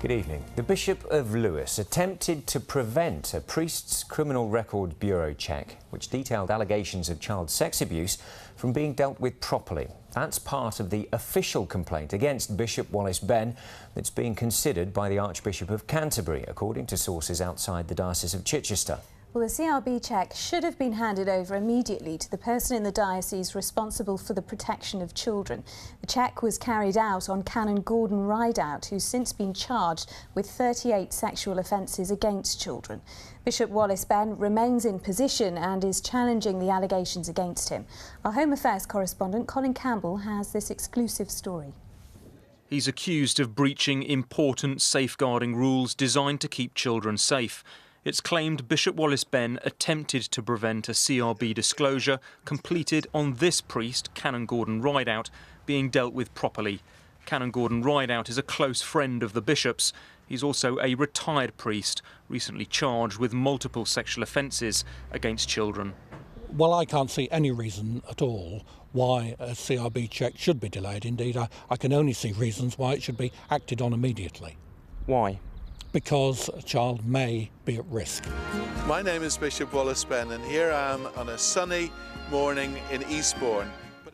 Good evening. The Bishop of Lewes attempted to prevent a priest's criminal record bureau check, which detailed allegations of child sex abuse, from being dealt with properly. That's part of the official complaint against Bishop Wallace Benn that's being considered by the Archbishop of Canterbury, according to sources outside the Diocese of Chichester. Well, the CRB check should have been handed over immediately to the person in the diocese responsible for the protection of children. The check was carried out on Canon Rideout, who's since been charged with 38 sexual offences against children. Bishop Wallace Benn remains in position and is challenging the allegations against him. Our Home Affairs correspondent Colin Campbell has this exclusive story. He's accused of breaching important safeguarding rules designed to keep children safe. It's claimed Bishop Wallace Benn attempted to prevent a CRB disclosure completed on this priest, Canon Rideout, being dealt with properly. Canon Rideout is a close friend of the bishop's. He's also a retired priest, recently charged with multiple sexual offences against children. Well, I can't see any reason at all why a CRB check should be delayed. Indeed, I can only see reasons why it should be acted on immediately. Why? Because a child may be at risk. My name is Bishop Wallace Benn, and here I am on a sunny morning in Eastbourne.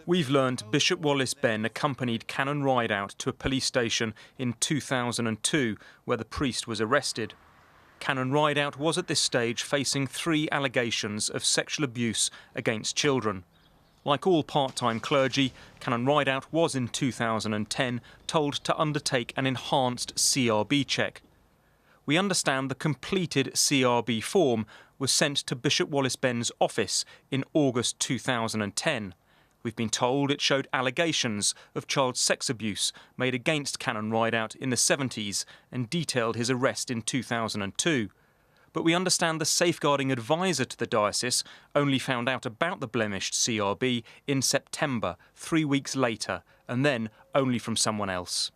We've learned Bishop Wallace Benn accompanied Canon Rideout to a police station in 2002, where the priest was arrested. Canon Rideout was at this stage facing 3 allegations of sexual abuse against children. Like all part-time clergy, Canon Rideout was in 2010 told to undertake an enhanced CRB check. We understand the completed CRB form was sent to Bishop Wallace Benn's office in August 2010. We've been told it showed allegations of child sex abuse made against Canon Rideout in the 70s and detailed his arrest in 2002. But we understand the safeguarding advisor to the diocese only found out about the blemished CRB in September, 3 weeks later, and then only from someone else.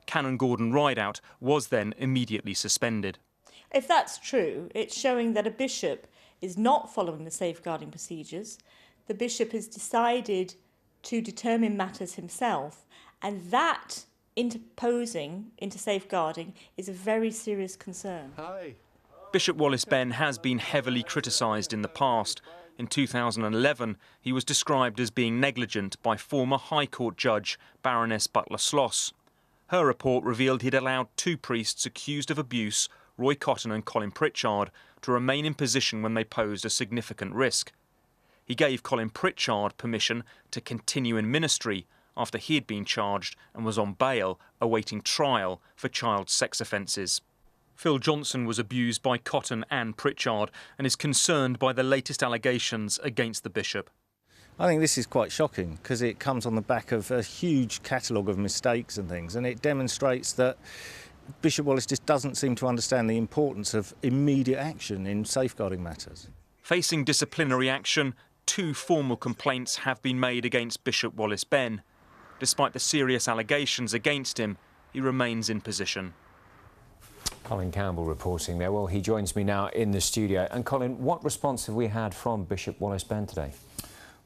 Canon Rideout was then immediately suspended. If that's true, it's showing that a bishop is not following the safeguarding procedures. The bishop has decided to determine matters himself, and that interposing into safeguarding is a very serious concern. Hi. Bishop Wallace Benn has been heavily criticised in the past. In 2011, he was described as being negligent by former High Court judge Baroness Butler-Sloss. Her report revealed he'd allowed 2 priests accused of abuse, Roy Cotton and Colin Pritchard, to remain in position when they posed a significant risk. He gave Colin Pritchard permission to continue in ministry after he had been charged and was on bail awaiting trial for child sex offences. Phil Johnson was abused by Cotton and Pritchard and is concerned by the latest allegations against the bishop. I think this is quite shocking because it comes on the back of a huge catalogue of mistakes and things, and it demonstrates that Bishop Wallace just doesn't seem to understand the importance of immediate action in safeguarding matters. Facing disciplinary action, 2 formal complaints have been made against Bishop Wallace Benn. Despite the serious allegations against him, he remains in position. Colin Campbell reporting there. Well, he joins me now in the studio. And Colin, what response have we had from Bishop Wallace Benn today?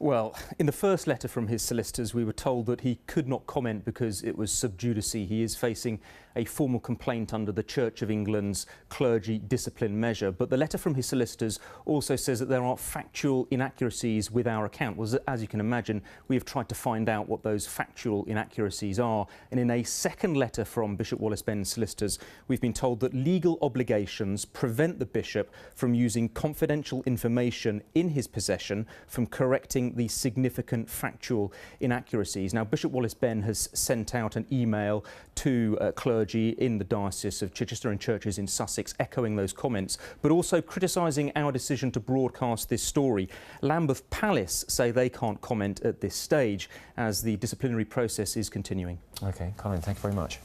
Well, in the first letter from his solicitors, we were told that he could not comment because it was sub judice. He is facing a formal complaint under the Church of England's clergy discipline measure. But the letter from his solicitors also says that there are factual inaccuracies with our account. Well, as you can imagine, we have tried to find out what those factual inaccuracies are. And in a second letter from Bishop Wallace Benn's solicitors, we've been told that legal obligations prevent the bishop from using confidential information in his possession from correcting the significant factual inaccuracies. Now, Bishop Wallace Benn has sent out an email to clergy in the Diocese of Chichester and churches in Sussex echoing those comments, but also criticising our decision to broadcast this story. Lambeth Palace say they can't comment at this stage as the disciplinary process is continuing. OK, Colin, thank you very much.